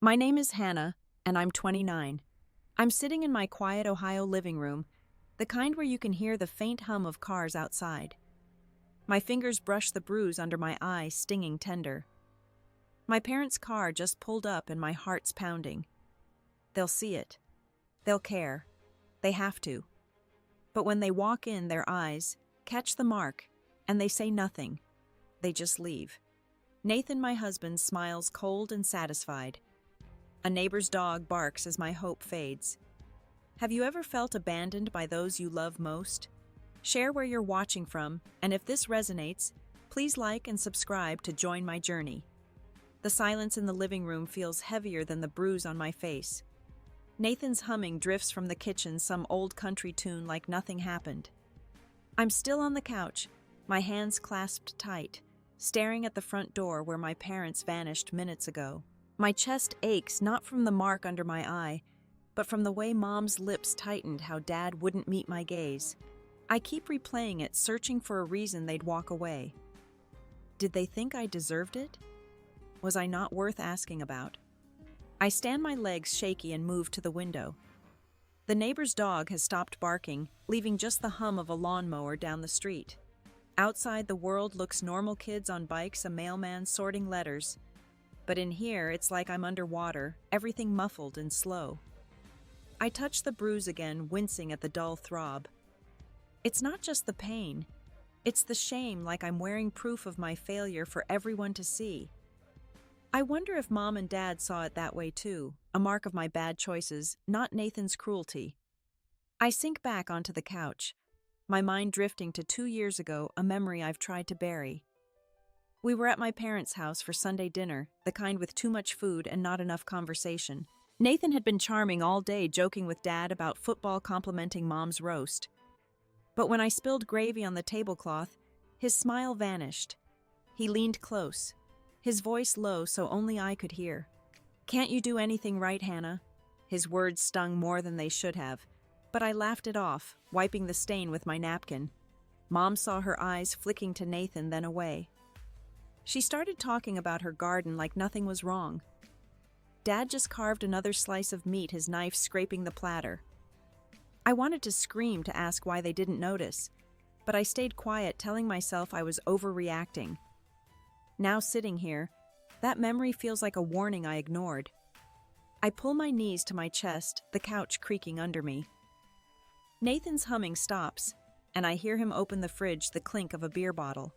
My name is Hannah, and I'm 29. I'm sitting in my quiet Ohio living room, the kind where you can hear the faint hum of cars outside. My fingers brush the bruise under my eye, stinging tender. My parents' car just pulled up and my heart's pounding. They'll see it. They'll care. They have to. But when they walk in, their eyes catch the mark, and they say nothing. They just leave. Nathan, my husband, smiles cold and satisfied. A neighbor's dog barks as my hope fades. Have you ever felt abandoned by those you love most? Share where you're watching from, and if this resonates, please like and subscribe to join my journey. The silence in the living room feels heavier than the bruise on my face. Nathan's humming drifts from the kitchen, some old country tune like nothing happened. I'm still on the couch, my hands clasped tight, staring at the front door where my parents vanished minutes ago. My chest aches not from the mark under my eye, but from the way Mom's lips tightened how Dad wouldn't meet my gaze. I keep replaying it, searching for a reason they'd walk away. Did they think I deserved it? Was I not worth asking about? I stand my legs shaky and move to the window. The neighbor's dog has stopped barking, leaving just the hum of a lawnmower down the street. Outside, the world looks normal: kids on bikes, a mailman sorting letters. But in here, it's like I'm underwater, everything muffled and slow. I touch the bruise again, wincing at the dull throb. It's not just the pain. It's the shame, like I'm wearing proof of my failure for everyone to see. I wonder if Mom and Dad saw it that way too, a mark of my bad choices, not Nathan's cruelty. I sink back onto the couch, my mind drifting to 2 years ago, a memory I've tried to bury. We were at my parents' house for Sunday dinner, the kind with too much food and not enough conversation. Nathan had been charming all day, joking with Dad about football, complimenting Mom's roast. But when I spilled gravy on the tablecloth, his smile vanished. He leaned close, his voice low so only I could hear. "Can't you do anything right, Hannah?" His words stung more than they should have, but I laughed it off, wiping the stain with my napkin. Mom saw her eyes flicking to Nathan, then away. She started talking about her garden like nothing was wrong. Dad just carved another slice of meat, his knife scraping the platter. I wanted to scream to ask why they didn't notice, but I stayed quiet, telling myself I was overreacting. Now sitting here, that memory feels like a warning I ignored. I pull my knees to my chest, the couch creaking under me. Nathan's humming stops, and I hear him open the fridge, the clink of a beer bottle.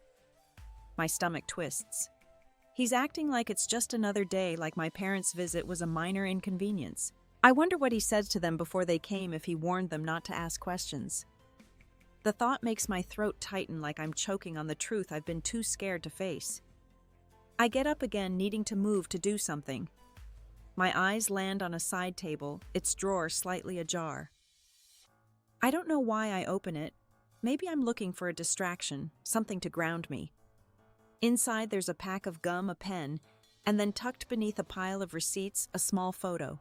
My stomach twists. He's acting like it's just another day, like my parents' visit was a minor inconvenience. I wonder what he said to them before they came, if he warned them not to ask questions. The thought makes my throat tighten, like I'm choking on the truth I've been too scared to face. I get up again, needing to move to do something. My eyes land on a side table, its drawer slightly ajar. I don't know why I open it. Maybe I'm looking for a distraction, something to ground me. Inside, there's a pack of gum, a pen, and then tucked beneath a pile of receipts, a small photo.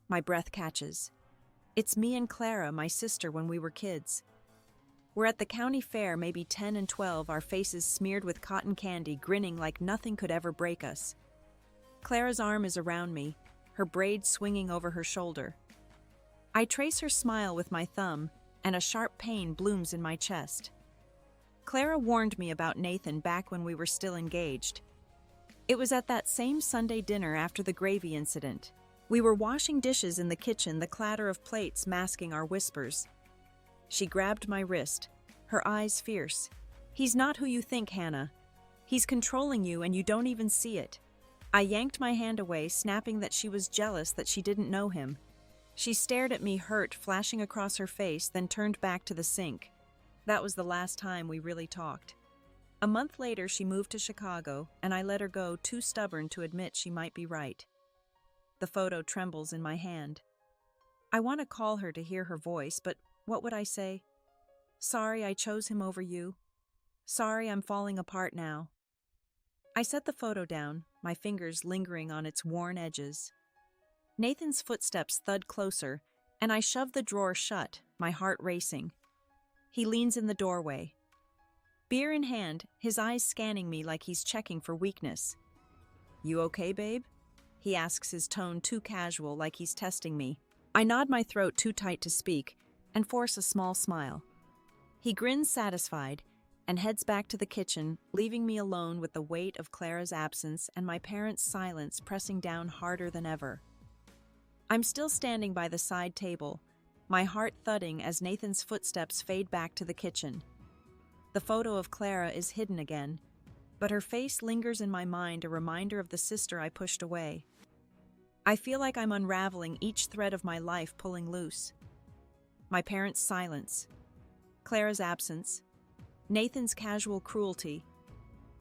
My breath catches. It's me and Clara, my sister, when we were kids. We're at the county fair, maybe 10 and 12, our faces smeared with cotton candy, grinning like nothing could ever break us. Clara's arm is around me, her braid swinging over her shoulder. I trace her smile with my thumb, and a sharp pain blooms in my chest. Clara warned me about Nathan back when we were still engaged. It was at that same Sunday dinner after the gravy incident. We were washing dishes in the kitchen, the clatter of plates masking our whispers. She grabbed my wrist, her eyes fierce. "He's not who you think, Hannah. He's controlling you and you don't even see it." I yanked my hand away, snapping that she was jealous that she didn't know him. She stared at me, hurt flashing across her face, then turned back to the sink. That was the last time we really talked. A month later, she moved to Chicago, and I let her go, too stubborn to admit she might be right. The photo trembles in my hand. I want to call her to hear her voice, but what would I say? Sorry I chose him over you. Sorry I'm falling apart now. I set the photo down, my fingers lingering on its worn edges. Nathan's footsteps thud closer, and I shove the drawer shut, my heart racing. He leans in the doorway. Beer in hand, his eyes scanning me like he's checking for weakness. "You okay, babe?" he asks, his tone too casual, like he's testing me. I nod my throat too tight to speak and force a small smile. He grins satisfied and heads back to the kitchen, leaving me alone with the weight of Clara's absence and my parents' silence pressing down harder than ever. I'm still standing by the side table, my heart thudding as Nathan's footsteps fade back to the kitchen. The photo of Clara is hidden again, but her face lingers in my mind, a reminder of the sister I pushed away. I feel like I'm unraveling each thread of my life, pulling loose. My parents' silence, Clara's absence, Nathan's casual cruelty.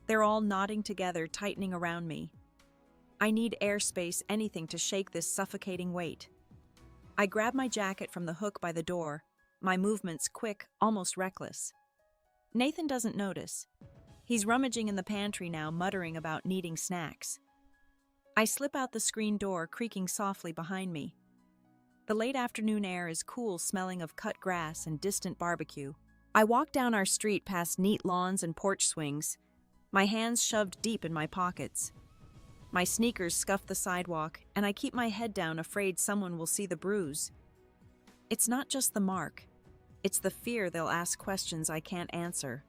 They're all knotting together, tightening around me. I need airspace, anything to shake this suffocating weight. I grab my jacket from the hook by the door, my movements quick, almost reckless. Nathan doesn't notice. He's rummaging in the pantry now, muttering about needing snacks. I slip out the screen door, creaking softly behind me. The late afternoon air is cool, smelling of cut grass and distant barbecue. I walk down our street past neat lawns and porch swings, my hands shoved deep in my pockets. My sneakers scuff the sidewalk, and I keep my head down, afraid someone will see the bruise. It's not just the mark. It's the fear they'll ask questions I can't answer.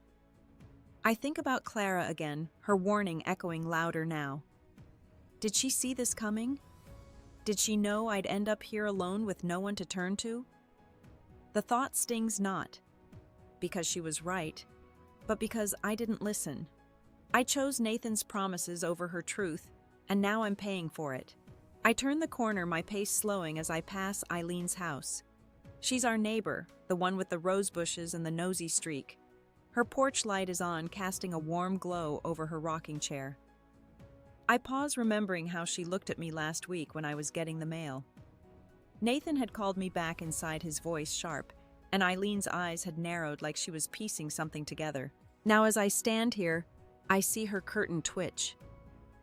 I think about Clara again, her warning echoing louder now. Did she see this coming? Did she know I'd end up here alone with no one to turn to? The thought stings not because she was right, but because I didn't listen. I chose Nathan's promises over her truth, and now I'm paying for it. I turn the corner, my pace slowing as I pass Eileen's house. She's our neighbor, the one with the rose bushes and the nosy streak. Her porch light is on, casting a warm glow over her rocking chair. I pause, remembering how she looked at me last week when I was getting the mail. Nathan had called me back inside, his voice sharp, and Eileen's eyes had narrowed like she was piecing something together. Now as I stand here, I see her curtain twitch.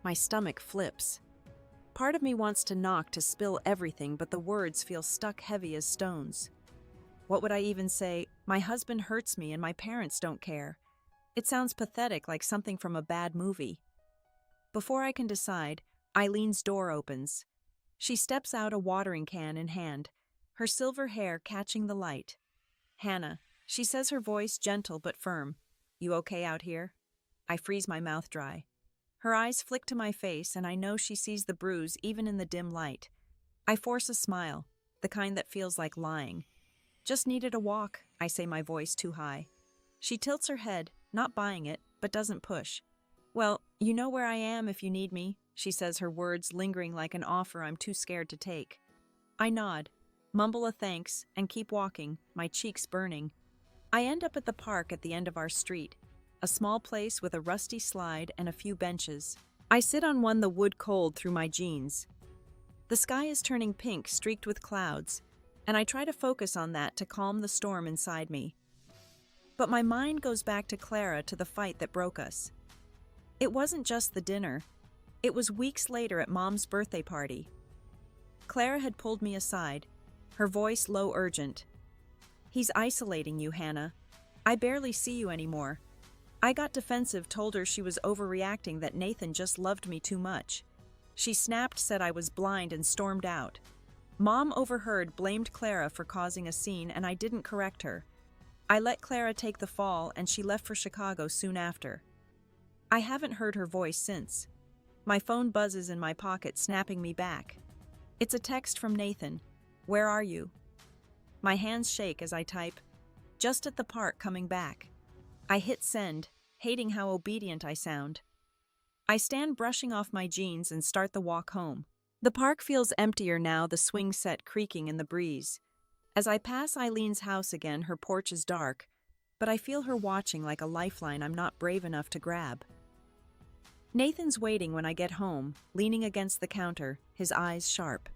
My stomach flips. Part of me wants to knock, to spill everything, but the words feel stuck heavy as stones. What would I even say? My husband hurts me and my parents don't care. It sounds pathetic, like something from a bad movie. Before I can decide, Eileen's door opens. She steps out, a watering can in hand, her silver hair catching the light. "Hannah," she says, her voice gentle but firm. "You okay out here?" I freeze, my mouth dry. Her eyes flick to my face, and I know she sees the bruise even in the dim light. I force a smile, the kind that feels like lying. "Just needed a walk," I say, my voice too high. She tilts her head, not buying it, but doesn't push. "Well, you know where I am if you need me," she says, her words lingering like an offer I'm too scared to take. I nod, mumble a thanks, and keep walking, my cheeks burning. I end up at the park at the end of our street, a small place with a rusty slide and a few benches. I sit on one, the wood cold through my jeans. The sky is turning pink, streaked with clouds, and I try to focus on that to calm the storm inside me. But my mind goes back to Clara, to the fight that broke us. It wasn't just the dinner. It was weeks later at Mom's birthday party. Clara had pulled me aside, her voice low, urgent. "He's isolating you, Hannah. I barely see you anymore." I got defensive, told her she was overreacting, that Nathan just loved me too much. She snapped, said I was blind, and stormed out. Mom overheard, blamed Clara for causing a scene, and I didn't correct her. I let Clara take the fall, and she left for Chicago soon after. I haven't heard her voice since. My phone buzzes in my pocket, snapping me back. It's a text from Nathan. "Where are you?" My hands shake as I type, "Just at the park, coming back." I hit send, hating how obedient I sound. I stand brushing off my jeans and start the walk home. The park feels emptier now, the swing set creaking in the breeze. As I pass Eileen's house again, her porch is dark, but I feel her watching like a lifeline I'm not brave enough to grab. Nathan's waiting when I get home, leaning against the counter, his eyes sharp.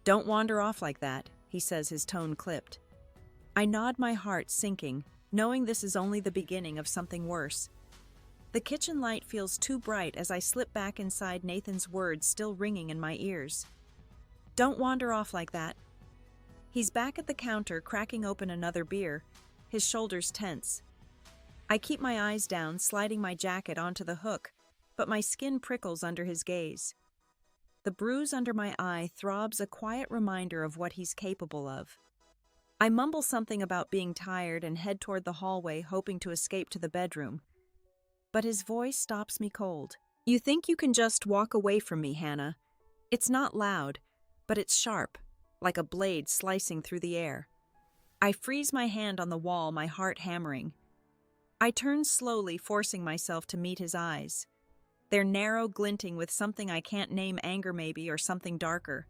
"Don't wander off like that," he says, his tone clipped. I nod, my heart sinking, knowing this is only the beginning of something worse. The kitchen light feels too bright as I slip back inside, Nathan's words still ringing in my ears. "Don't wander off like that." He's back at the counter, cracking open another beer, his shoulders tense. I keep my eyes down, sliding my jacket onto the hook, but my skin prickles under his gaze. The bruise under my eye throbs a quiet reminder of what he's capable of. I mumble something about being tired and head toward the hallway, hoping to escape to the bedroom. But his voice stops me cold. "You think you can just walk away from me, Hannah?" It's not loud, but it's sharp, like a blade slicing through the air. I freeze my hand on the wall, my heart hammering. I turn slowly, forcing myself to meet his eyes. They're narrow, glinting with something I can't name, anger maybe, or something darker.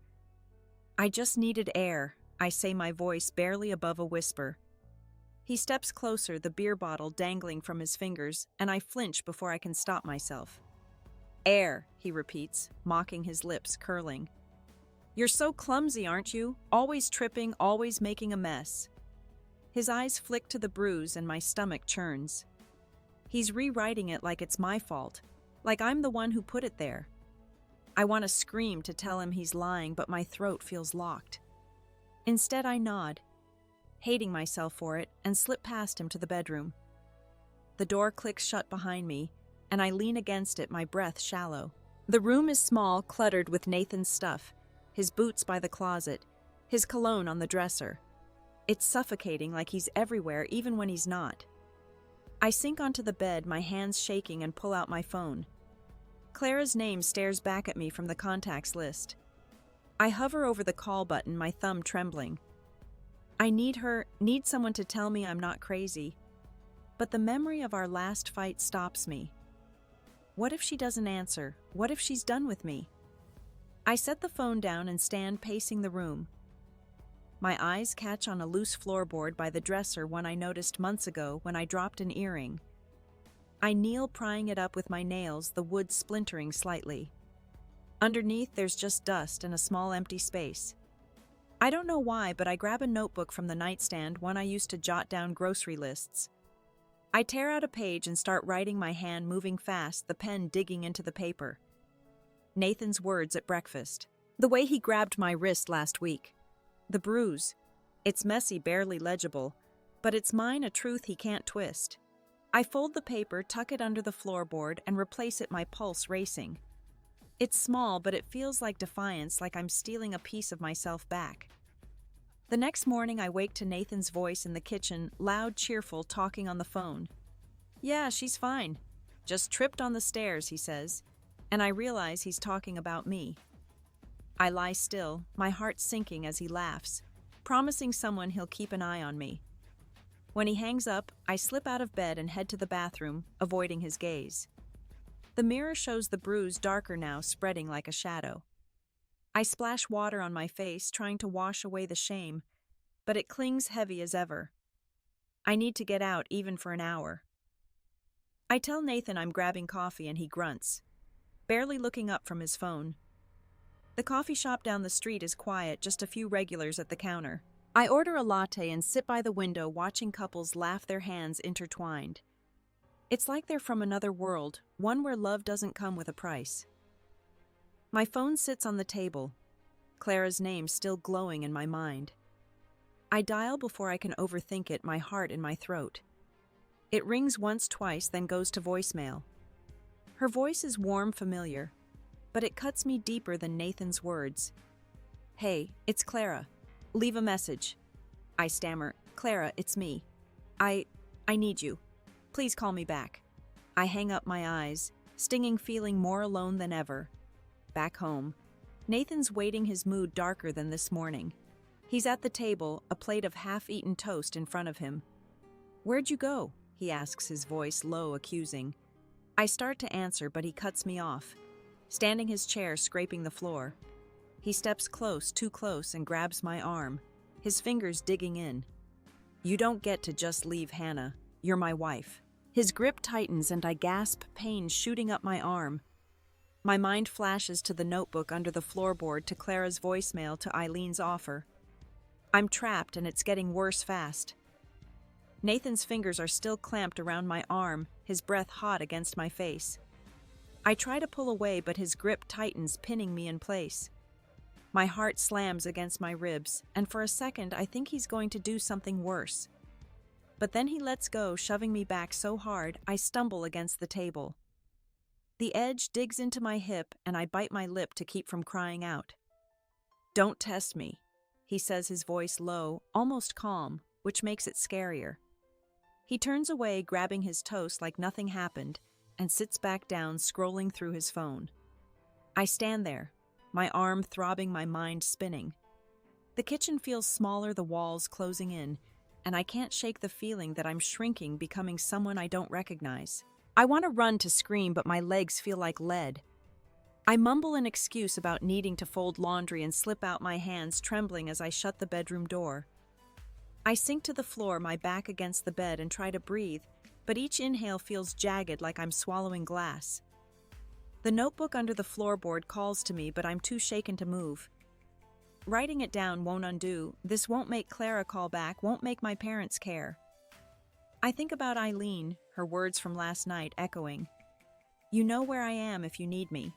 "I just needed air," I say, my voice barely above a whisper. He steps closer, the beer bottle dangling from his fingers, and I flinch before I can stop myself. "Air," he repeats, mocking, his lips curling. "You're so clumsy, aren't you? Always tripping, always making a mess." His eyes flick to the bruise and my stomach churns. He's rewriting it like it's my fault, like I'm the one who put it there. I want to scream to tell him he's lying, but my throat feels locked. Instead, I nod, hating myself for it, and slip past him to the bedroom. The door clicks shut behind me, and I lean against it, my breath shallow. The room is small, cluttered with Nathan's stuff, his boots by the closet, his cologne on the dresser. It's suffocating, like he's everywhere, even when he's not. I sink onto the bed, my hands shaking, and pull out my phone. Clara's name stares back at me from the contacts list. I hover over the call button, my thumb trembling. I need someone to tell me I'm not crazy. But the memory of our last fight stops me. What if she doesn't answer? What if she's done with me? I set the phone down and stand pacing the room. My eyes catch on a loose floorboard by the dresser, one I noticed months ago when I dropped an earring. I kneel, prying it up with my nails, the wood splintering slightly. Underneath, there's just dust and a small empty space. I don't know why, but I grab a notebook from the nightstand, one I used to jot down grocery lists. I tear out a page and start writing, my hand moving fast, the pen digging into the paper. Nathan's words at breakfast. The way he grabbed my wrist last week. The bruise. It's messy, barely legible, but it's mine, a truth he can't twist. I fold the paper, tuck it under the floorboard, and replace it, my pulse racing. It's small, but it feels like defiance, like I'm stealing a piece of myself back. The next morning, I wake to Nathan's voice in the kitchen, loud, cheerful, talking on the phone. "Yeah, she's fine. Just tripped on the stairs," he says, and I realize he's talking about me. I lie still, my heart sinking as he laughs, promising someone he'll keep an eye on me. When he hangs up, I slip out of bed and head to the bathroom, avoiding his gaze. The mirror shows the bruise darker now, spreading like a shadow. I splash water on my face, trying to wash away the shame, but it clings heavy as ever. I need to get out, even for an hour. I tell Nathan I'm grabbing coffee, and he grunts, barely looking up from his phone. The coffee shop down the street is quiet, just a few regulars at the counter. I order a latte and sit by the window, watching couples laugh, their hands intertwined. It's like they're from another world, one where love doesn't come with a price. My phone sits on the table, Clara's name still glowing in my mind. I dial before I can overthink it, my heart in my throat. It rings once, twice, then goes to voicemail. Her voice is warm, familiar, but it cuts me deeper than Nathan's words. "Hey, it's Clara. Leave a message." I stammer. "Clara, it's me. I need you. Please call me back." I hang up, my eyes, stinging, feeling more alone than ever. Back home, Nathan's waiting, his mood darker than this morning. He's at the table, a plate of half-eaten toast in front of him. "Where'd you go?" he asks, his voice low, accusing. I start to answer, but he cuts me off, standing his chair, scraping the floor. He steps close, too close, and grabs my arm, his fingers digging in. "You don't get to just leave, Hannah. You're my wife." His grip tightens and I gasp, pain shooting up my arm. My mind flashes to the notebook under the floorboard, to Clara's voicemail, to Eileen's offer. I'm trapped, and it's getting worse fast. Nathan's fingers are still clamped around my arm, his breath hot against my face. I try to pull away, but his grip tightens, pinning me in place. My heart slams against my ribs, and for a second I think he's going to do something worse. But then he lets go, shoving me back so hard I stumble against the table. The edge digs into my hip and I bite my lip to keep from crying out. "Don't test me," he says, his voice low, almost calm, which makes it scarier. He turns away, grabbing his toast like nothing happened, and sits back down, scrolling through his phone. I stand there, my arm throbbing, my mind spinning. The kitchen feels smaller, the walls closing in, and I can't shake the feeling that I'm shrinking, becoming someone I don't recognize. I want to run to scream, but my legs feel like lead. I mumble an excuse about needing to fold laundry and slip out, my hands trembling as I shut the bedroom door. I sink to the floor, my back against the bed, and try to breathe, but each inhale feels jagged, like I'm swallowing glass. The notebook under the floorboard calls to me, but I'm too shaken to move. Writing it down won't undo. This won't make Clara call back, won't make my parents care. I think about Eileen, her words from last night echoing. "You know where I am if you need me."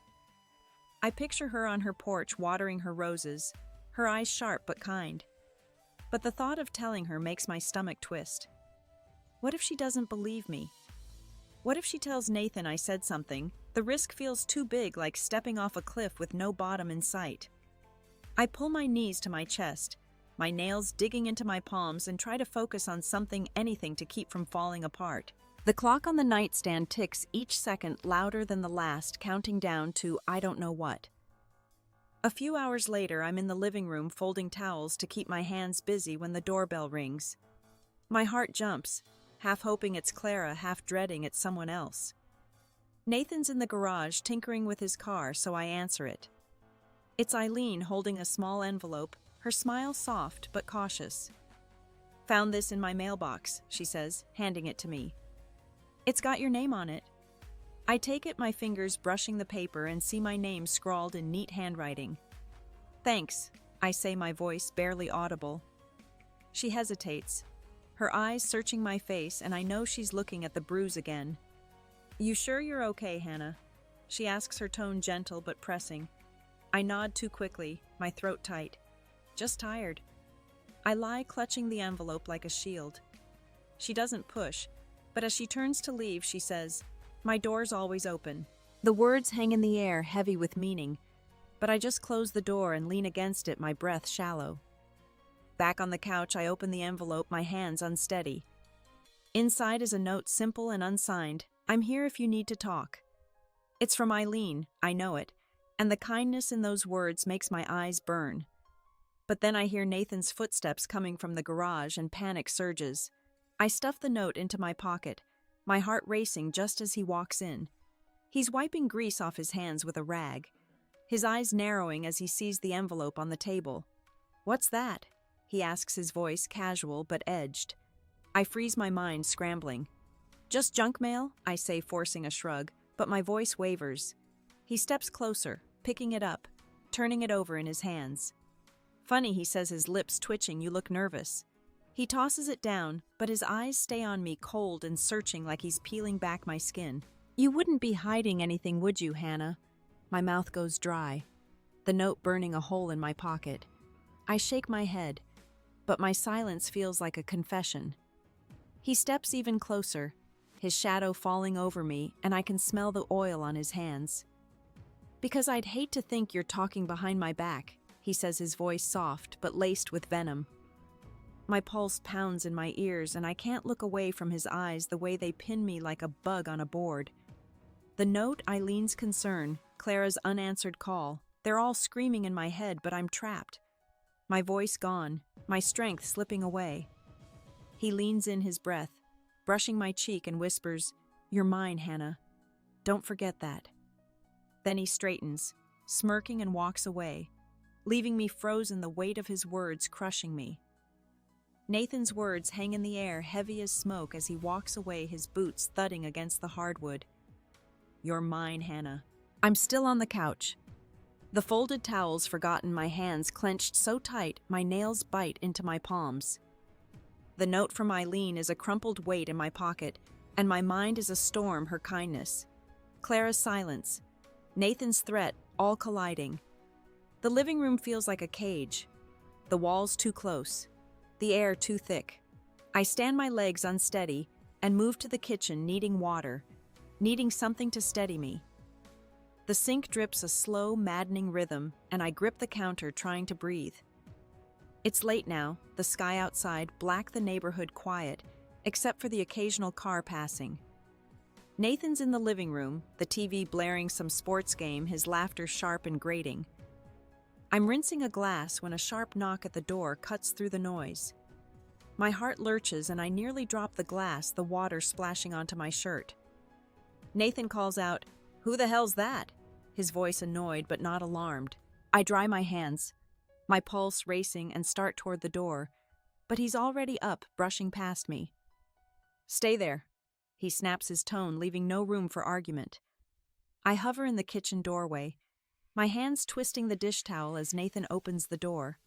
I picture her on her porch watering her roses, her eyes sharp but kind. But the thought of telling her makes my stomach twist. What if she doesn't believe me? What if she tells Nathan I said something? The risk feels too big, like stepping off a cliff with no bottom in sight. I pull my knees to my chest, my nails digging into my palms, and try to focus on something, anything to keep from falling apart. The clock on the nightstand ticks, each second louder than the last, counting down to I don't know what. A few hours later, I'm in the living room folding towels to keep my hands busy when the doorbell rings. My heart jumps, half hoping it's Clara, half dreading it's someone else. Nathan's in the garage tinkering with his car, so I answer it. It's Eileen holding a small envelope, her smile soft but cautious. "Found this in my mailbox," she says, handing it to me. "It's got your name on it." I take it, my fingers brushing the paper, and see my name scrawled in neat handwriting. "Thanks," I say, my voice barely audible. She hesitates, her eyes searching my face, and I know she's looking at the bruise again. "You sure you're okay, Hannah?" she asks, her tone gentle but pressing. I nod too quickly, my throat tight. "Just tired." I lie clutching the envelope like a shield. She doesn't push, but as she turns to leave, she says, "My door's always open." The words hang in the air, heavy with meaning, but I just close the door and lean against it, my breath shallow. Back on the couch, I open the envelope, my hands unsteady. Inside is a note, simple and unsigned. "I'm here if you need to talk." It's from Eileen, I know it, and the kindness in those words makes my eyes burn. But then I hear Nathan's footsteps coming from the garage, and panic surges. I stuff the note into my pocket, my heart racing just as he walks in. He's wiping grease off his hands with a rag, his eyes narrowing as he sees the envelope on the table. "What's that?" he asks, his voice casual but edged. I freeze, my mind scrambling. "Just junk mail," I say, forcing a shrug, but my voice wavers. He steps closer, picking it up, turning it over in his hands. "Funny," he says, his lips twitching, "you look nervous." He tosses it down, but his eyes stay on me, cold and searching, like he's peeling back my skin. "You wouldn't be hiding anything, would you, Hannah?" My mouth goes dry, the note burning a hole in my pocket. I shake my head, but my silence feels like a confession. He steps even closer, his shadow falling over me, and I can smell the oil on his hands. "Because I'd hate to think you're talking behind my back," he says, his voice soft but laced with venom. My pulse pounds in my ears, and I can't look away from his eyes, the way they pin me like a bug on a board. The note, Eileen's concern, Clara's unanswered call, they're all screaming in my head, but I'm trapped. My voice gone, my strength slipping away. He leans in, his breath, brushing my cheek, and whispers, "You're mine, Hannah. Don't forget that." Then he straightens, smirking, and walks away, leaving me frozen, the weight of his words crushing me. Nathan's words hang in the air, heavy as smoke, as he walks away, his boots thudding against the hardwood. "You're mine, Hannah." I'm still on the couch, the folded towels forgotten, my hands clenched so tight my nails bite into my palms. The note from Eileen is a crumpled weight in my pocket, and my mind is a storm, her kindness. Clara's silence, Nathan's threat, all colliding. The living room feels like a cage, the walls too close, the air too thick. I stand, my legs unsteady, and move to the kitchen, needing water, needing something to steady me. The sink drips a slow, maddening rhythm, and I grip the counter, trying to breathe. It's late now, the sky outside, black, the neighborhood quiet, except for the occasional car passing. Nathan's in the living room, the TV blaring some sports game, his laughter sharp and grating. I'm rinsing a glass when a sharp knock at the door cuts through the noise. My heart lurches and I nearly drop the glass, the water splashing onto my shirt. Nathan calls out, "Who the hell's that?" His voice annoyed but not alarmed. I dry my hands, my pulse racing, and start toward the door, but he's already up, brushing past me. "Stay there." He snaps his tone, leaving no room for argument. I hover in the kitchen doorway, my hands twisting the dish towel as Nathan opens the door.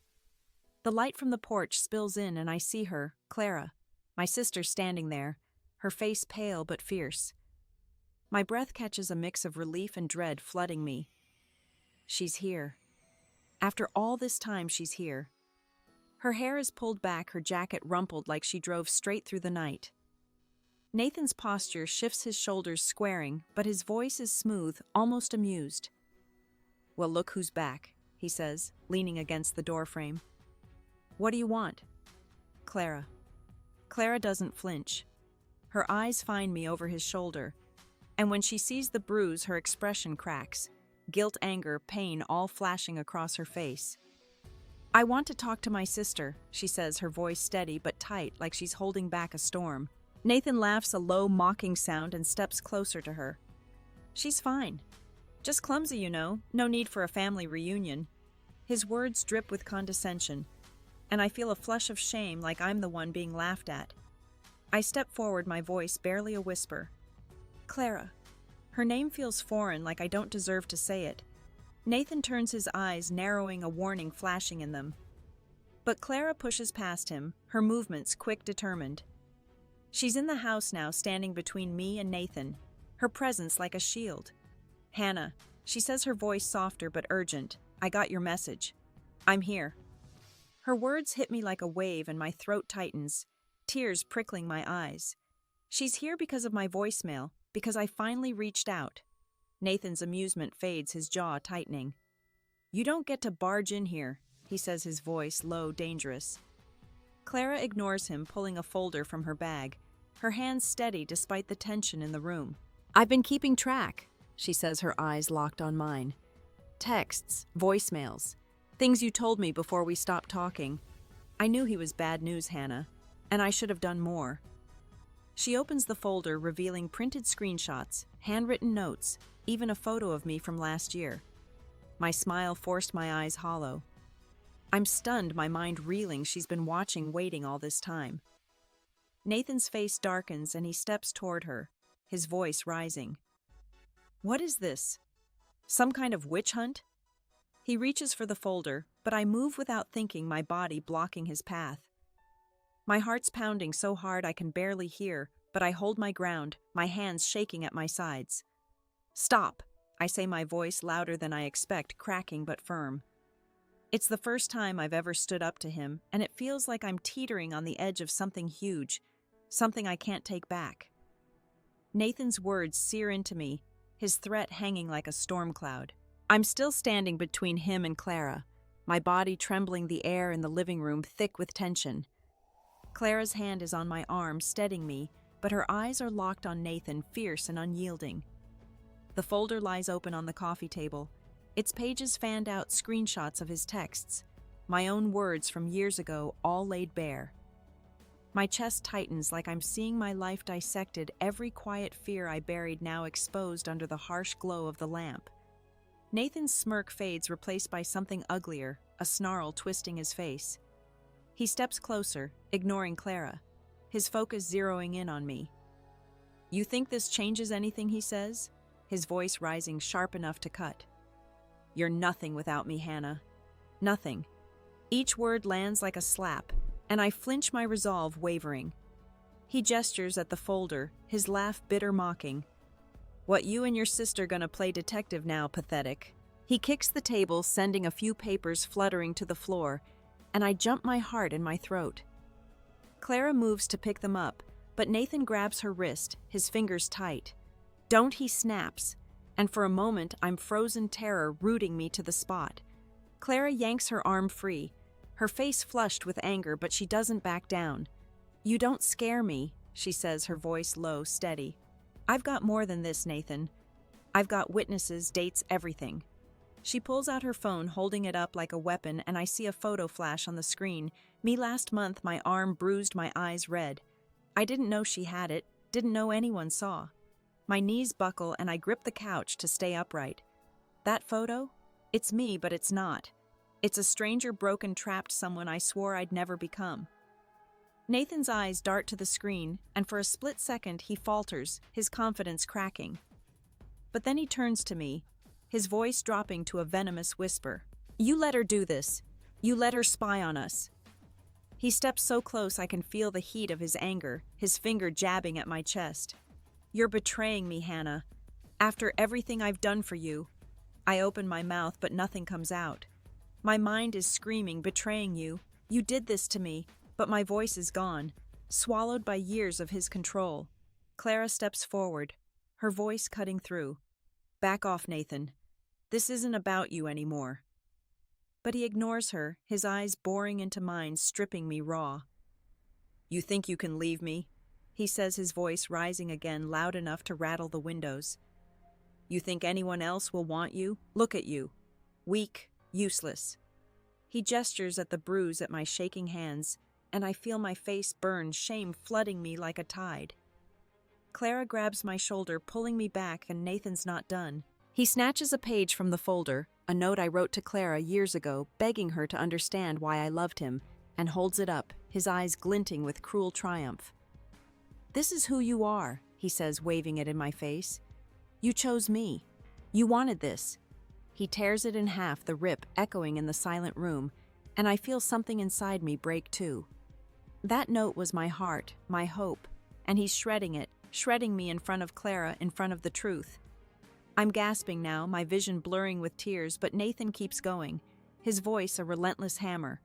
The light from the porch spills in and I see her, Clara, my sister, standing there, her face pale but fierce. My breath catches a mix of relief and dread flooding me. She's here. After all this time, she's here. Her hair is pulled back, her jacket rumpled like she drove straight through the night. Nathan's posture shifts, his shoulders squaring, but his voice is smooth, almost amused. "Well, look who's back," he says, leaning against the doorframe. "What do you want?" "Clara." Clara doesn't flinch. Her eyes find me over his shoulder, and when she sees the bruise, her expression cracks. Guilt, anger, pain, all flashing across her face. "I want to talk to my sister," she says, her voice steady but tight, like she's holding back a storm. Nathan laughs a low, mocking sound and steps closer to her. "She's fine. Just clumsy, you know. No need for a family reunion." His words drip with condescension, and I feel a flush of shame, like I'm the one being laughed at. I step forward, my voice barely a whisper. "Clara." Her name feels foreign, like I don't deserve to say it. Nathan turns his eyes, narrowing, a warning flashing in them. But Clara pushes past him, her movements quick, determined. She's in the house now, standing between me and Nathan, her presence like a shield. "Hannah," she says, her voice softer but urgent, "I got your message. I'm here." Her words hit me like a wave and my throat tightens, tears prickling my eyes. She's here because of my voicemail, because I finally reached out. Nathan's amusement fades, his jaw tightening. "You don't get to barge in here," he says, his voice low, dangerous. Clara ignores him, pulling a folder from her bag, her hands steady despite the tension in the room. "I've been keeping track," she says, her eyes locked on mine. "Texts, voicemails, things you told me before we stopped talking. I knew he was bad news, Hannah, and I should have done more." She opens the folder, revealing printed screenshots, handwritten notes, even a photo of me from last year. My smile forced my eyes hollow. I'm stunned, my mind reeling. She's been watching, waiting all this time. Nathan's face darkens and he steps toward her, his voice rising. "What is this? Some kind of witch hunt?" He reaches for the folder, but I move without thinking, my body blocking his path. My heart's pounding so hard I can barely hear, but I hold my ground, my hands shaking at my sides. "Stop," I say, my voice louder than I expect, cracking but firm. It's the first time I've ever stood up to him, and it feels like I'm teetering on the edge of something huge, something I can't take back. Nathan's words sear into me, his threat hanging like a storm cloud. I'm still standing between him and Clara, my body trembling, the air in the living room thick with tension. Clara's hand is on my arm, steadying me, but her eyes are locked on Nathan, fierce and unyielding. The folder lies open on the coffee table, its pages fanned out, screenshots of his texts, my own words from years ago, all laid bare. My chest tightens like I'm seeing my life dissected, every quiet fear I buried now exposed under the harsh glow of the lamp. Nathan's smirk fades, replaced by something uglier, a snarl twisting his face. He steps closer, ignoring Clara, his focus zeroing in on me. "You think this changes anything?" he says, his voice rising sharp enough to cut. "You're nothing without me, Hannah. Nothing." Each word lands like a slap, and I flinch, my resolve wavering. He gestures at the folder, his laugh bitter, mocking. "What, you and your sister gonna play detective now, pathetic?" He kicks the table, sending a few papers fluttering to the floor, and I jump, my heart in my throat. Clara moves to pick them up, but Nathan grabs her wrist, his fingers tight. "Don't," he snaps. and for a moment I'm frozen terror rooting me to the spot. Clara yanks her arm free, her face flushed with anger, but she doesn't back down. "You don't scare me," she says, her voice low, steady. "I've got more than this, Nathan. I've got witnesses, dates, everything." She pulls out her phone, holding it up like a weapon, and I see a photo flash on the screen. Me last month, my arm bruised, my eyes red. I didn't know she had it, didn't know anyone saw. My knees buckle and I grip the couch to stay upright. That photo? It's me, but it's not. It's a stranger, broken, trapped, someone I swore I'd never become. Nathan's eyes dart to the screen, and for a split second he falters, his confidence cracking. But then he turns to me, his voice dropping to a venomous whisper. "You let her do this. You let her spy on us." He steps so close I can feel the heat of his anger, his finger jabbing at my chest. "You're betraying me, Hannah. After everything I've done for you." I open my mouth, but nothing comes out. My mind is screaming, "Betraying you. You did this to me," but my voice is gone, swallowed by years of his control. Clara steps forward, her voice cutting through. "Back off, Nathan. This isn't about you anymore." But he ignores her, his eyes boring into mine, stripping me raw. "You think you can leave me?" he says, his voice rising again, loud enough to rattle the windows. "You think anyone else will want you? Look at you. Weak, useless." He gestures at the bruise at my shaking hands, and I feel my face burn, shame flooding me like a tide. Clara grabs my shoulder, pulling me back, and Nathan's not done. He snatches a page from the folder, a note I wrote to Clara years ago, begging her to understand why I loved him, and holds it up, his eyes glinting with cruel triumph. "This is who you are," he says, waving it in my face. "You chose me. You wanted this." He tears it in half, the rip echoing in the silent room, and I feel something inside me break too. That note was my heart, my hope, and he's shredding it, shredding me in front of Clara, in front of the truth. I'm gasping now, my vision blurring with tears, but Nathan keeps going, his voice a relentless hammer.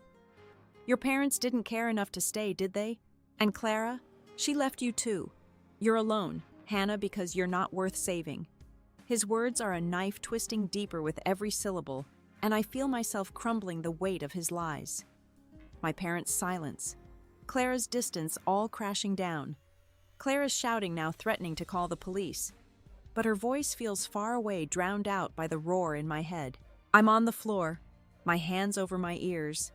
"Your parents didn't care enough to stay, did they? And Clara? She left you too. You're alone, Hannah, because you're not worth saving." His words are a knife twisting deeper with every syllable, and I feel myself crumbling the weight of his lies. My parents' silence. Clara's distance all crashing down. Clara's shouting now, threatening to call the police. But her voice feels far away, drowned out by the roar in my head. I'm on the floor, my hands over my ears.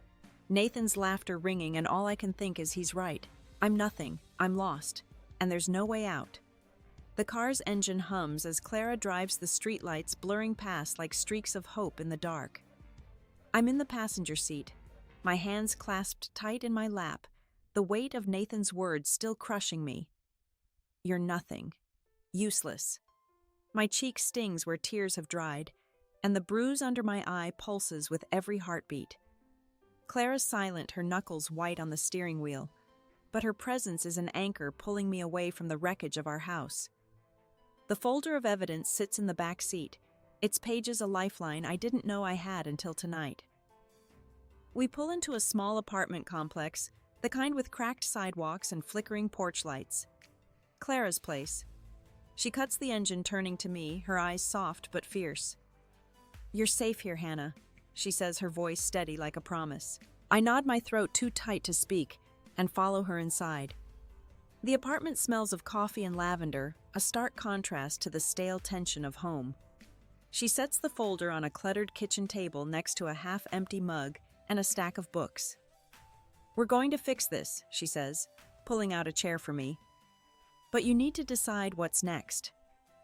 Nathan's laughter ringing, and all I can think is he's right. I'm nothing, I'm lost, and there's no way out. The car's engine hums as Clara drives, the streetlights blurring past like streaks of hope in the dark. I'm in the passenger seat, my hands clasped tight in my lap, the weight of Nathan's words still crushing me. You're nothing. Useless. My cheek stings where tears have dried, and the bruise under my eye pulses with every heartbeat. Clara's silent, her knuckles white on the steering wheel, but her presence is an anchor pulling me away from the wreckage of our house. The folder of evidence sits in the back seat, its pages a lifeline I didn't know I had until tonight. We pull into a small apartment complex, the kind with cracked sidewalks and flickering porch lights. Clara's place. She cuts the engine, turning to me, her eyes soft but fierce. "You're safe here, Hannah," she says, her voice steady like a promise. I nod, my throat too tight to speak, and follow her inside. The apartment smells of coffee and lavender, a stark contrast to the stale tension of home. She sets the folder on a cluttered kitchen table next to a half-empty mug and a stack of books. "We're going to fix this," she says, pulling out a chair for me. "But you need to decide what's next."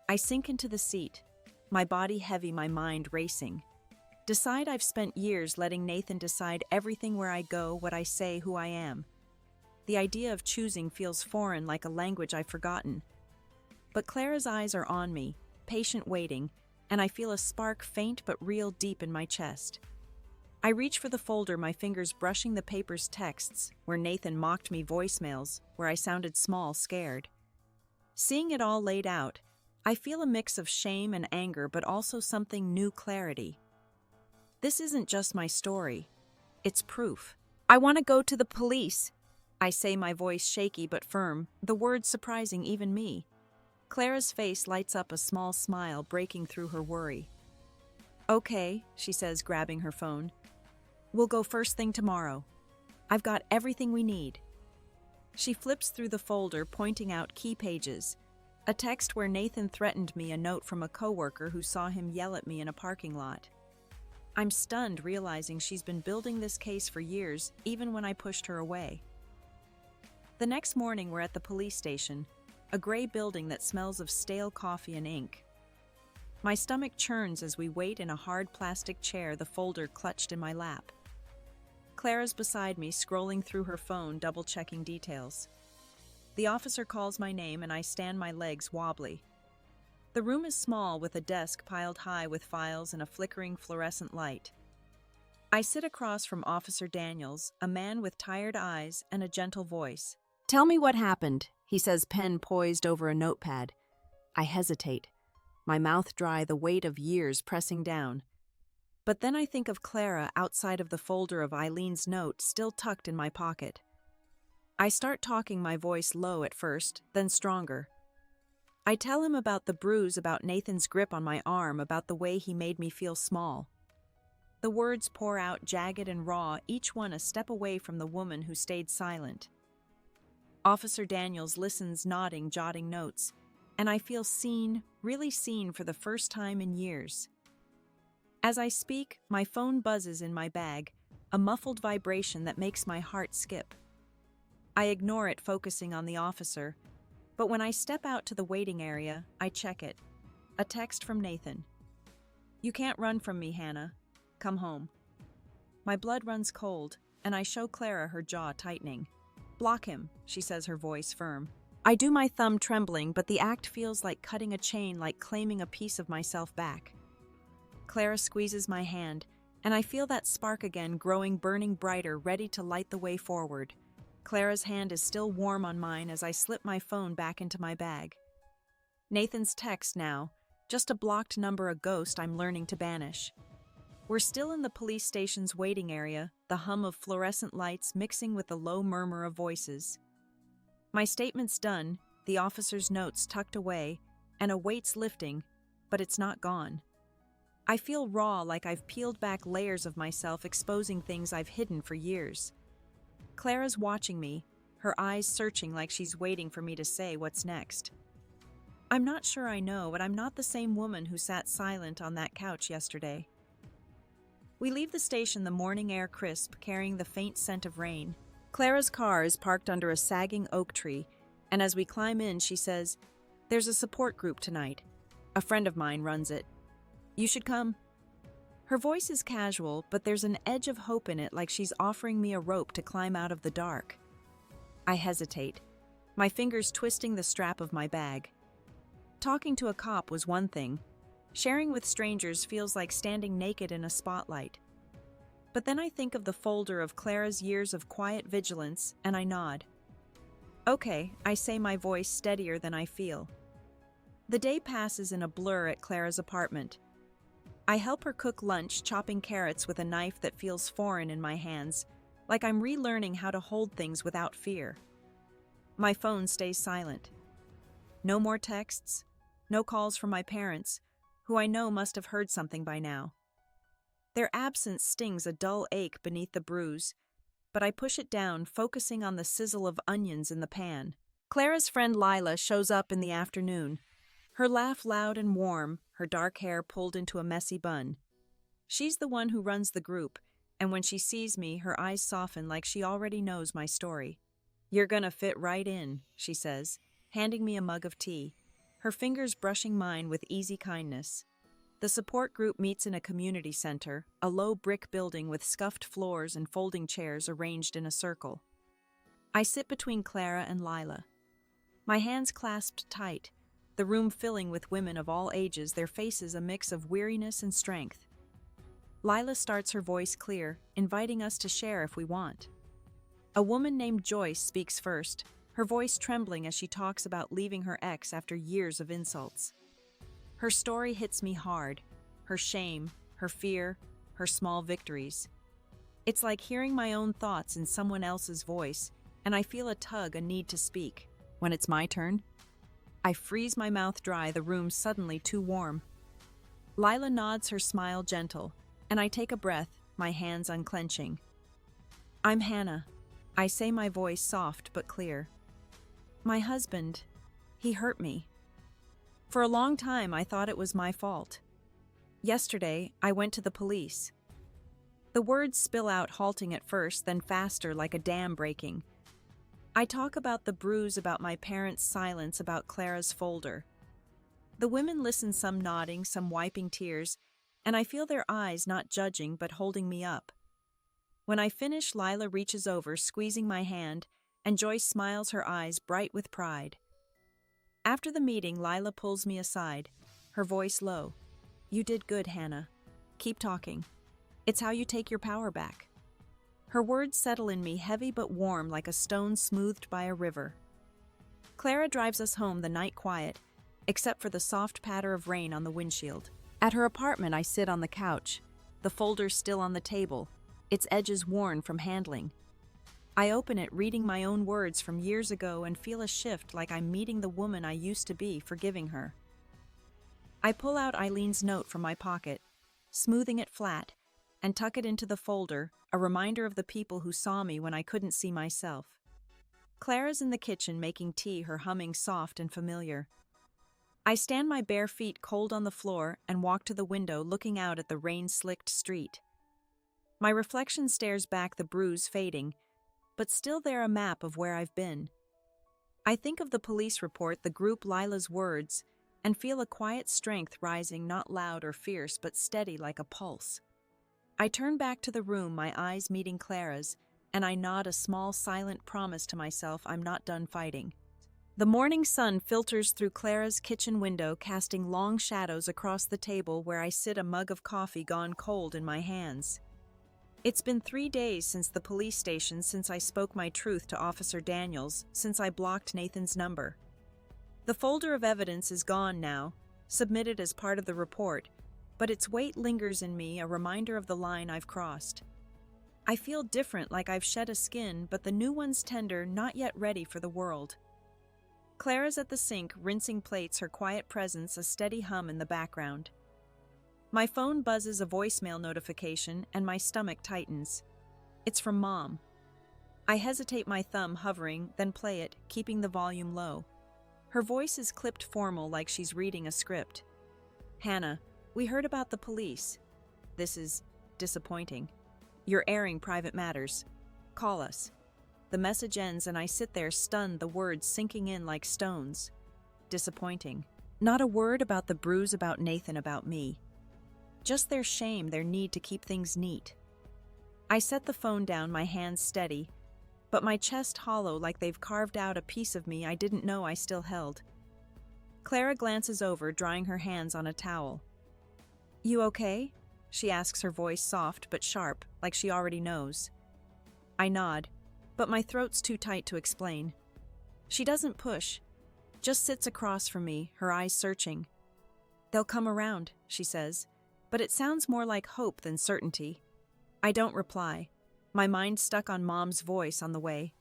I sink into the seat, my body heavy, my mind racing. Decide I've spent years letting Nathan decide everything, where I go, what I say, who I am. The idea of choosing feels foreign, like a language I've forgotten. But Clara's eyes are on me, patient, waiting, and I feel a spark, faint but real, deep in my chest. I reach for the folder, my fingers brushing the paper's texts, where Nathan mocked me, voicemails, where I sounded small, scared. Seeing it all laid out, I feel a mix of shame and anger, but also something new, clarity. This isn't just my story. It's proof. "I want to go to the police," I say, my voice shaky but firm, the words surprising even me. Clara's face lights up a small smile breaking through her worry. Okay, she says, grabbing her phone. We'll go first thing tomorrow. I've got everything we need. She flips through the folder, pointing out key pages. A text where Nathan threatened me, a note from a coworker who saw him yell at me in a parking lot. I'm stunned, realizing she's been building this case for years, even when I pushed her away. The next morning, we're at the police station, a gray building that smells of stale coffee and ink. My stomach churns as we wait in a hard plastic chair, the folder clutched in my lap. Clara's beside me, scrolling through her phone, double-checking details. The officer calls my name and I stand, my legs wobbly. The room is small, with a desk piled high with files and a flickering fluorescent light. I sit across from Officer Daniels, a man with tired eyes and a gentle voice. Tell me what happened, he says, pen poised over a notepad. I hesitate, my mouth dry, the weight of years pressing down. But then I think of Clara outside of the folder of Eileen's note still tucked in my pocket. I start talking, my voice low at first, then stronger. I tell him about the bruise, about Nathan's grip on my arm, about the way he made me feel small. The words pour out, jagged and raw, each one a step away from the woman who stayed silent. Officer Daniels listens, nodding, jotting notes, and I feel seen, really seen for the first time in years. As I speak, my phone buzzes in my bag, a muffled vibration that makes my heart skip. I ignore it, focusing on the officer, but when I step out to the waiting area, I check it. A text from Nathan. You can't run from me, Hannah. Come home. My blood runs cold, and I show Clara, her jaw tightening. Block him, she says, her voice firm. I do, my thumb trembling, but the act feels like cutting a chain, like claiming a piece of myself back. Clara squeezes my hand, and I feel that spark again, growing, burning brighter, ready to light the way forward. Clara's hand is still warm on mine as I slip my phone back into my bag. Nathan's text now, just a blocked number, a ghost I'm learning to banish. We're still in the police station's waiting area, the hum of fluorescent lights mixing with the low murmur of voices. My statement's done, the officer's notes tucked away, and a weight's lifting, but it's not gone. I feel raw, like I've peeled back layers of myself, exposing things I've hidden for years. Clara's watching me, her eyes searching, like she's waiting for me to say what's next. I'm not sure I know, but I'm not the same woman who sat silent on that couch yesterday. We leave the station, the morning air crisp, carrying the faint scent of rain. Clara's car is parked under a sagging oak tree, and as we climb in, she says, "There's a support group tonight. A friend of mine runs it. You should come." Her voice is casual, but there's an edge of hope in it, like she's offering me a rope to climb out of the dark. I hesitate, my fingers twisting the strap of my bag. Talking to a cop was one thing. Sharing with strangers feels like standing naked in a spotlight. But then I think of the folder of Clara's years of quiet vigilance, and I nod. Okay, I say, my voice steadier than I feel. The day passes in a blur at Clara's apartment. I help her cook lunch, chopping carrots with a knife that feels foreign in my hands, like I'm relearning how to hold things without fear. My phone stays silent. No more texts, no calls from my parents, who I know must have heard something by now. Their absence stings, a dull ache beneath the bruise, but I push it down, focusing on the sizzle of onions in the pan. Clara's friend Lila shows up in the afternoon, her laugh loud and warm, her dark hair pulled into a messy bun. She's the one who runs the group, and when she sees me, her eyes soften like she already knows my story. "You're gonna fit right in," she says, handing me a mug of tea, her fingers brushing mine with easy kindness. The support group meets in a community center, a low brick building with scuffed floors and folding chairs arranged in a circle. I sit between Clara and Lila. My hands clasped tight, the room filling with women of all ages, their faces a mix of weariness and strength. Lila starts, her voice clear, inviting us to share if we want. A woman named Joyce speaks first, her voice trembling as she talks about leaving her ex after years of insults. Her story hits me hard, her shame, her fear, her small victories. It's like hearing my own thoughts in someone else's voice, and I feel a tug, a need to speak. When it's my turn, I freeze my mouth dry, the room suddenly too warm. Lila nods, her smile gentle, and I take a breath, my hands unclenching. I'm Hannah. I say, my voice soft but clear. My husband, he hurt me. For a long time, I thought it was my fault. Yesterday, I went to the police. The words spill out, halting at first, then faster like a dam breaking. I talk about the bruise, about my parents' silence, about Clara's folder. The women listen, some nodding, some wiping tears, and I feel their eyes not judging but holding me up. When I finish, Lila reaches over, squeezing my hand, and Joyce smiles, her eyes bright with pride. After the meeting, Lila pulls me aside, her voice low. You did good, Hannah. Keep talking. It's how you take your power back. Her words settle in me, heavy but warm, like a stone smoothed by a river. Clara drives us home, the night quiet, except for the soft patter of rain on the windshield. At her apartment, I sit on the couch, the folder still on the table, its edges worn from handling. I open it, reading my own words from years ago, and feel a shift, like I'm meeting the woman I used to be, forgiving her. I pull out Eileen's note from my pocket, smoothing it flat, and tuck it into the folder, a reminder of the people who saw me when I couldn't see myself. Clara's in the kitchen making tea, her humming soft and familiar. I stand, my bare feet cold on the floor, and walk to the window, looking out at the rain-slicked street. My reflection stares back, the bruise fading, but still there, a map of where I've been. I think of the police report, the group, Lila's words, and feel a quiet strength rising, not loud or fierce, but steady like a pulse. I turn back to the room, my eyes meeting Clara's, and I nod, a small, silent promise to myself I'm not done fighting. The morning sun filters through Clara's kitchen window, casting long shadows across the table where I sit, a mug of coffee gone cold in my hands. It's been 3 days since the police station, since I spoke my truth to Officer Daniels, since I blocked Nathan's number. The folder of evidence is gone now, submitted as part of the report, but its weight lingers in me, a reminder of the line I've crossed. I feel different, like I've shed a skin, but the new one's tender, not yet ready for the world. Clara's at the sink, rinsing plates, her quiet presence a steady hum in the background. My phone buzzes, a voicemail notification, and my stomach tightens. It's from Mom. I hesitate, my thumb hovering, then play it, keeping the volume low. Her voice is clipped, formal, like she's reading a script. Hannah, we heard about the police. This is disappointing. You're airing private matters. Call us. The message ends and I sit there stunned, the words sinking in like stones. Disappointing. Not a word about the bruise, about Nathan, about me. Just their shame, their need to keep things neat. I set the phone down, my hands steady, but my chest hollow, like they've carved out a piece of me I didn't know I still held. Clara glances over, drying her hands on a towel. You okay? She asks, her voice soft but sharp, like she already knows. I nod, but my throat's too tight to explain. She doesn't push, just sits across from me, her eyes searching. They'll come around, she says, but it sounds more like hope than certainty. I don't reply, my mind stuck on Mom's voice on the way.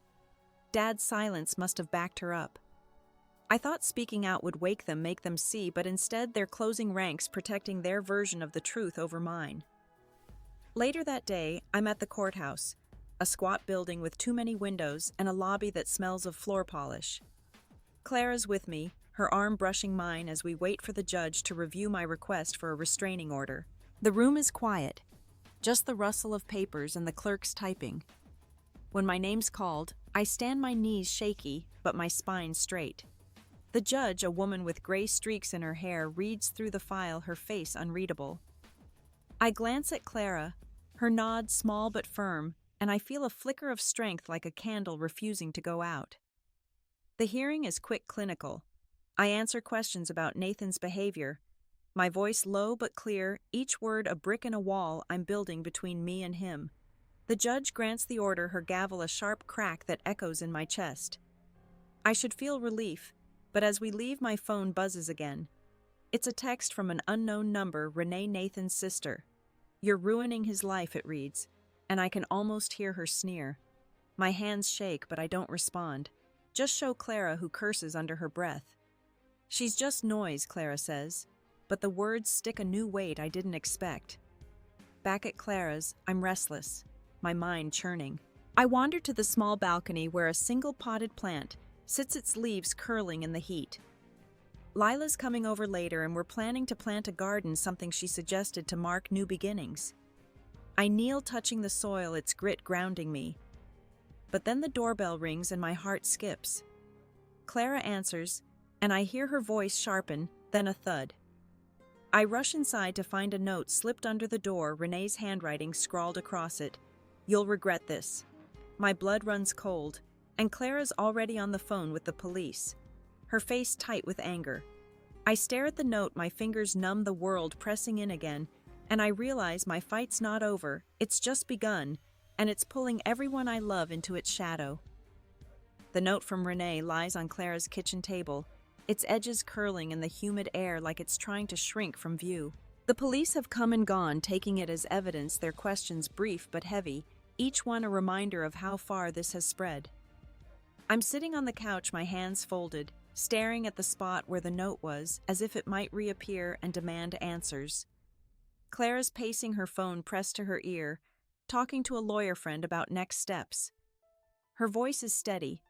Dad's silence must have backed her up. I thought speaking out would wake them, make them see, but instead they're closing ranks, protecting their version of the truth over mine. Later that day, I'm at the courthouse, a squat building with too many windows and a lobby that smells of floor polish. Clara's with me, her arm brushing mine as we wait for the judge to review my request for a restraining order. The room is quiet, just the rustle of papers and the clerk's typing. When my name's called, I stand, my knees shaky, but my spine straight. The judge, a woman with gray streaks in her hair, reads through the file, her face unreadable. I glance at Clara, her nod small but firm, and I feel a flicker of strength, like a candle refusing to go out. The hearing is quick, clinical. I answer questions about Nathan's behavior, my voice low but clear, each word a brick in a wall I'm building between me and him. The judge grants the order, her gavel a sharp crack that echoes in my chest. I should feel relief, but as we leave, my phone buzzes again. It's a text from an unknown number, Renee, Nathan's sister. You're ruining his life, it reads, and I can almost hear her sneer. My hands shake, but I don't respond. Just show Clara, who curses under her breath. She's just noise, Clara says, but the words stick a new weight I didn't expect. Back at Clara's, I'm restless, my mind churning. I wander to the small balcony where a single potted plant sits, its leaves curling in the heat. Lila's coming over later and we're planning to plant a garden, something she suggested to mark new beginnings. I kneel, touching the soil, its grit grounding me. But then the doorbell rings and my heart skips. Clara answers, and I hear her voice sharpen, then a thud. I rush inside to find a note slipped under the door, Renee's handwriting scrawled across it. "You'll regret this." My blood runs cold, and Clara's already on the phone with the police, her face tight with anger. I stare at the note, my fingers numb, the world pressing in again, and I realize my fight's not over, it's just begun, and it's pulling everyone I love into its shadow. The note from Renee lies on Clara's kitchen table, its edges curling in the humid air like it's trying to shrink from view. The police have come and gone, taking it as evidence, their questions brief but heavy, each one a reminder of how far this has spread. I'm sitting on the couch, my hands folded, staring at the spot where the note was, as if it might reappear and demand answers. Clara's pacing, her phone pressed to her ear, talking to a lawyer friend about next steps. Her voice is steady,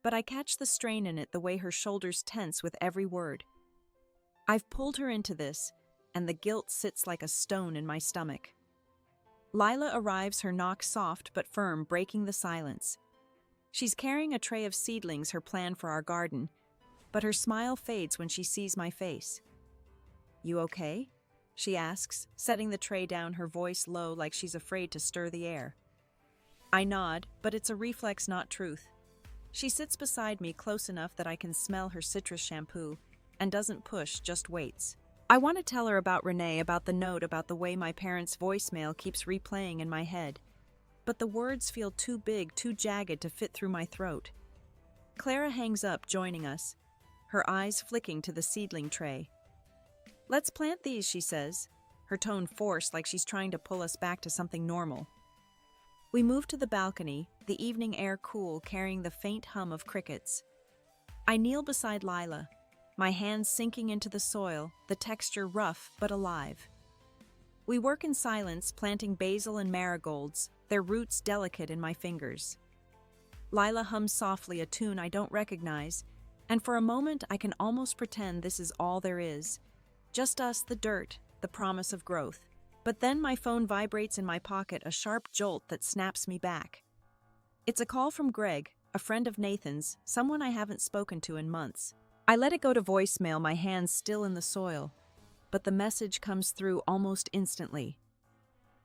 but I catch the strain in it, the way her shoulders tense with every word. I've pulled her into this, and the guilt sits like a stone in my stomach. Lila arrives, her knock soft but firm, breaking the silence. She's carrying a tray of seedlings, her plan for our garden, but her smile fades when she sees my face. "You okay?" she asks, setting the tray down, her voice low like she's afraid to stir the air. I nod, but it's a reflex, not truth. She sits beside me, close enough that I can smell her citrus shampoo, and doesn't push, just waits. I want to tell her about Renee, about the note, about the way my parents' voicemail keeps replaying in my head. But the words feel too big, too jagged to fit through my throat. Clara hangs up, joining us, her eyes flicking to the seedling tray. "Let's plant these," she says, her tone forced, like she's trying to pull us back to something normal. We move to the balcony, the evening air cool, carrying the faint hum of crickets. I kneel beside Lila, my hands sinking into the soil, the texture rough but alive. We work in silence, planting basil and marigolds, their roots delicate in my fingers. Lila hums softly, a tune I don't recognize, and for a moment I can almost pretend this is all there is. Just us, the dirt, the promise of growth. But then my phone vibrates in my pocket, a sharp jolt that snaps me back. It's a call from Greg, a friend of Nathan's, someone I haven't spoken to in months. I let it go to voicemail, my hands still in the soil, but the message comes through almost instantly.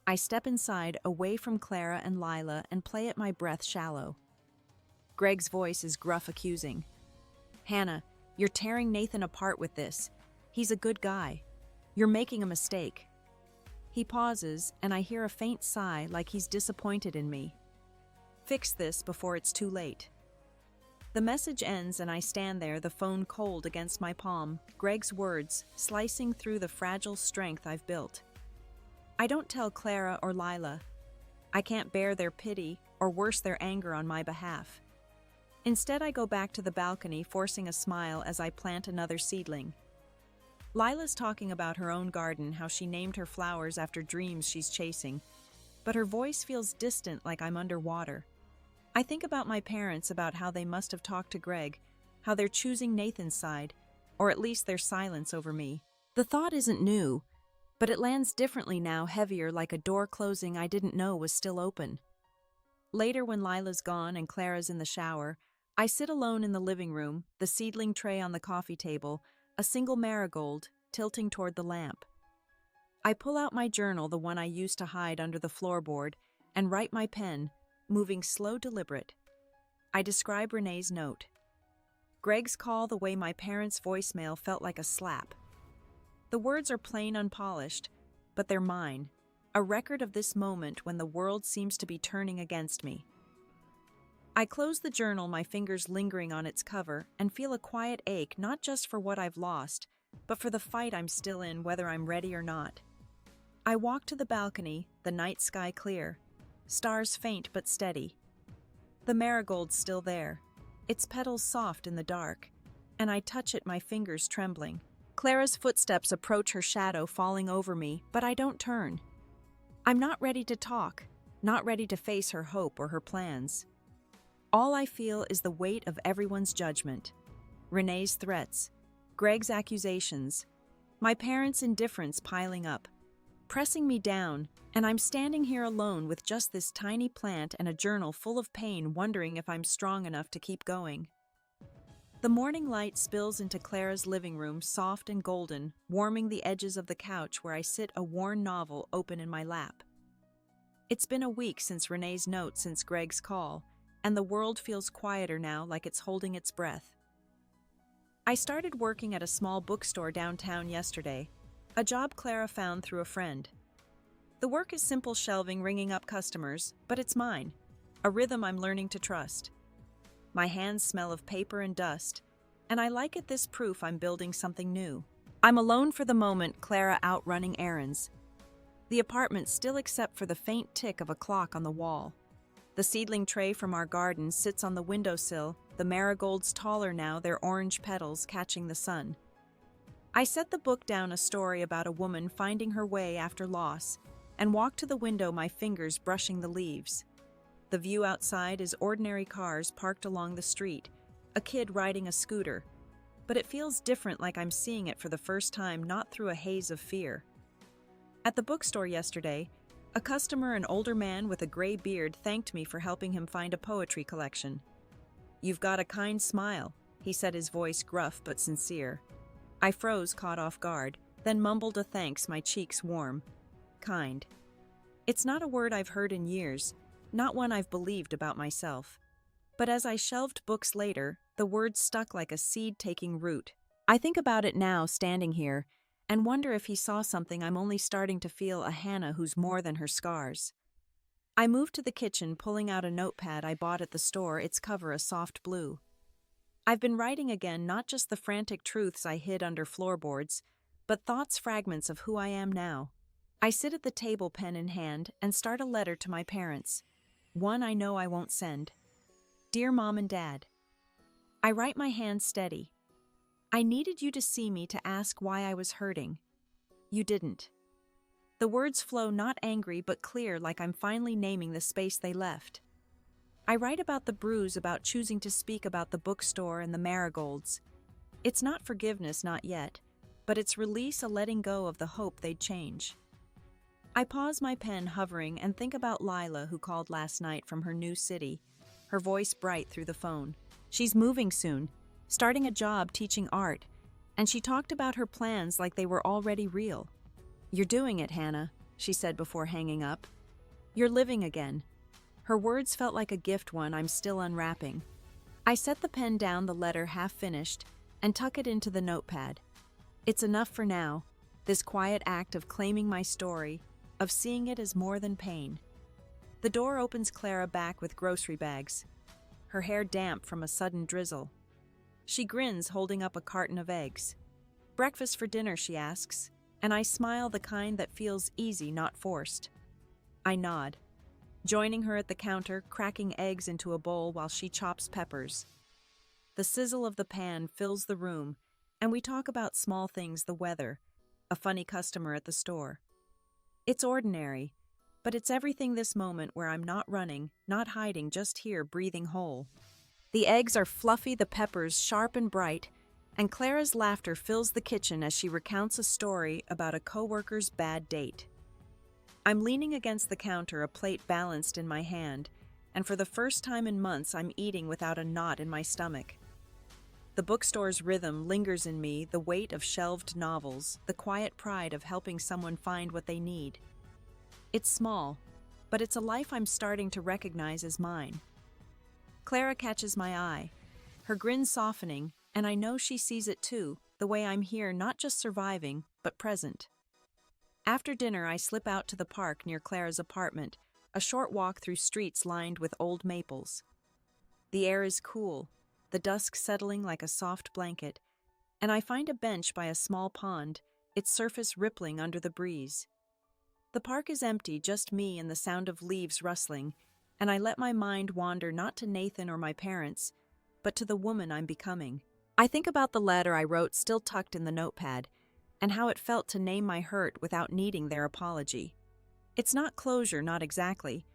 I step inside, away from Clara and Lila, and play at my breath shallow. Greg's voice is gruff, accusing. "Hannah, you're tearing Nathan apart with this. He's a good guy. You're making a mistake." He pauses, and I hear a faint sigh, like he's disappointed in me. "Fix this before it's too late." The message ends, and I stand there, the phone cold against my palm, Greg's words slicing through the fragile strength I've built. I don't tell Clara or Lila. I can't bear their pity, or worse, their anger on my behalf. Instead, I go back to the balcony, forcing a smile as I plant another seedling. Lila's talking about her own garden, how she named her flowers after dreams she's chasing, but her voice feels distant, like I'm underwater. I think about my parents, about how they must have talked to Greg, how they're choosing Nathan's side, or at least their silence over me. The thought isn't new, but it lands differently now, heavier, like a door closing I didn't know was still open. Later, when Lila's gone and Clara's in the shower, I sit alone in the living room, the seedling tray on the coffee table, a single marigold tilting toward the lamp. I pull out my journal, the one I used to hide under the floorboard, and write my pen, moving slow, deliberate. I describe Renee's note. Greg's call, the way my parents' voicemail felt like a slap. The words are plain, unpolished, but they're mine, a record of this moment when the world seems to be turning against me. I close the journal, my fingers lingering on its cover, and feel a quiet ache, not just for what I've lost, but for the fight I'm still in, whether I'm ready or not. I walk to the balcony, the night sky clear, stars faint but steady. The marigold's still there, its petals soft in the dark, and I touch it, my fingers trembling. Clara's footsteps approach, her shadow falling over me, but I don't turn. I'm not ready to talk, not ready to face her hope or her plans. All I feel is the weight of everyone's judgment. Renee's threats, Greg's accusations, my parents' indifference piling up, pressing me down, and I'm standing here alone with just this tiny plant and a journal full of pain, wondering if I'm strong enough to keep going. The morning light spills into Clara's living room, soft and golden, warming the edges of the couch where I sit, a worn novel open in my lap. It's been a week since Renee's note, since Greg's call, and the world feels quieter now, like it's holding its breath. I started working at a small bookstore downtown yesterday, a job Clara found through a friend. The work is simple shelving, ringing up customers, but it's mine, a rhythm I'm learning to trust. My hands smell of paper and dust, and I like it, this proof I'm building something new. I'm alone for the moment, Clara out running errands. The apartment still, except for the faint tick of a clock on the wall. The seedling tray from our garden sits on the windowsill, the marigolds taller now, their orange petals catching the sun. I set the book down, a story about a woman finding her way after loss, and walk to the window, my fingers brushing the leaves. The view outside is ordinary cars parked along the street, a kid riding a scooter, but it feels different, like I'm seeing it for the first time, not through a haze of fear. At the bookstore yesterday, a customer, an older man with a gray beard, thanked me for helping him find a poetry collection. "You've got a kind smile," he said, his voice gruff but sincere. I froze, caught off guard, then mumbled a thanks, my cheeks warm. Kind. It's not a word I've heard in years, not one I've believed about myself. But as I shelved books later, the word stuck like a seed taking root. I think about it now, standing here, and wonder if he saw something I'm only starting to feel, a Hannah who's more than her scars. I moved to the kitchen, pulling out a notepad I bought at the store, its cover a soft blue. I've been writing again, not just the frantic truths I hid under floorboards, but thoughts, fragments of who I am now. I sit at the table, pen in hand, and start a letter to my parents. One I know I won't send. Dear Mom and Dad. I write, my hand steady. I needed you to see me, to ask why I was hurting. You didn't. The words flow, not angry but clear, like I'm finally naming the space they left. I write about the bruise, about choosing to speak, about the bookstore and the marigolds. It's not forgiveness, not yet, but it's release, a letting go of the hope they'd change. I pause, my pen hovering, and think about Lila, who called last night from her new city, her voice bright through the phone. She's moving soon, starting a job teaching art, and she talked about her plans like they were already real. You're doing it, Hannah, she said before hanging up. You're living again. Her words felt like a gift, one I'm still unwrapping. I set the pen down, the letter half finished, and tuck it into the notepad. It's enough for now, this quiet act of claiming my story, of seeing it as more than pain. The door opens, Clara back with grocery bags, her hair damp from a sudden drizzle. She grins, holding up a carton of eggs. Breakfast for dinner, she asks, and I smile, the kind that feels easy, not forced. I nod, joining her at the counter, cracking eggs into a bowl while she chops peppers. The sizzle of the pan fills the room, and we talk about small things, the weather, a funny customer at the store. It's ordinary, but it's everything, this moment where I'm not running, not hiding, just here, breathing whole. The eggs are fluffy, the peppers sharp and bright, and Clara's laughter fills the kitchen as she recounts a story about a coworker's bad date. I'm leaning against the counter, a plate balanced in my hand, and for the first time in months I'm eating without a knot in my stomach. The bookstore's rhythm lingers in me, the weight of shelved novels, the quiet pride of helping someone find what they need. It's small, but it's a life I'm starting to recognize as mine. Clara catches my eye, her grin softening, and I know she sees it too, the way I'm here, not just surviving, but present. After dinner, I slip out to the park near Clara's apartment, a short walk through streets lined with old maples. The air is cool, the dusk settling like a soft blanket, and I find a bench by a small pond, its surface rippling under the breeze. The park is empty, just me and the sound of leaves rustling, and I let my mind wander, not to Nathan or my parents, but to the woman I'm becoming. I think about the letter I wrote still tucked in the notepad, and how it felt to name my hurt without needing their apology. It's not closure, not exactly,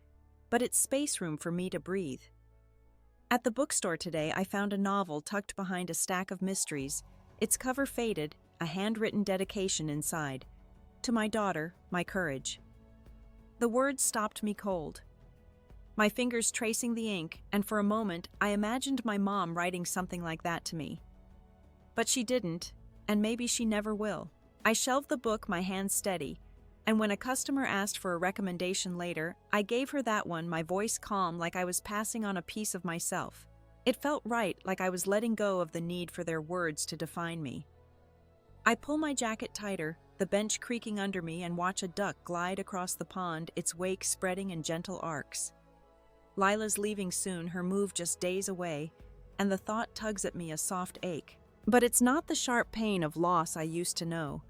but it's space room for me to breathe. At the bookstore today, I found a novel tucked behind a stack of mysteries, its cover faded, a handwritten dedication inside. To my daughter, my courage. The words stopped me cold. My fingers tracing the ink, and for a moment, I imagined my mom writing something like that to me. But she didn't, and maybe she never will. I shelved the book, my hands steady, and when a customer asked for a recommendation later, I gave her that one, my voice calm like I was passing on a piece of myself. It felt right, like I was letting go of the need for their words to define me. I pull my jacket tighter, the bench creaking under me, and watch a duck glide across the pond, its wake spreading in gentle arcs. Lila's leaving soon, her move just days away, and the thought tugs at me a soft ache. But it's not the sharp pain of loss I used to know.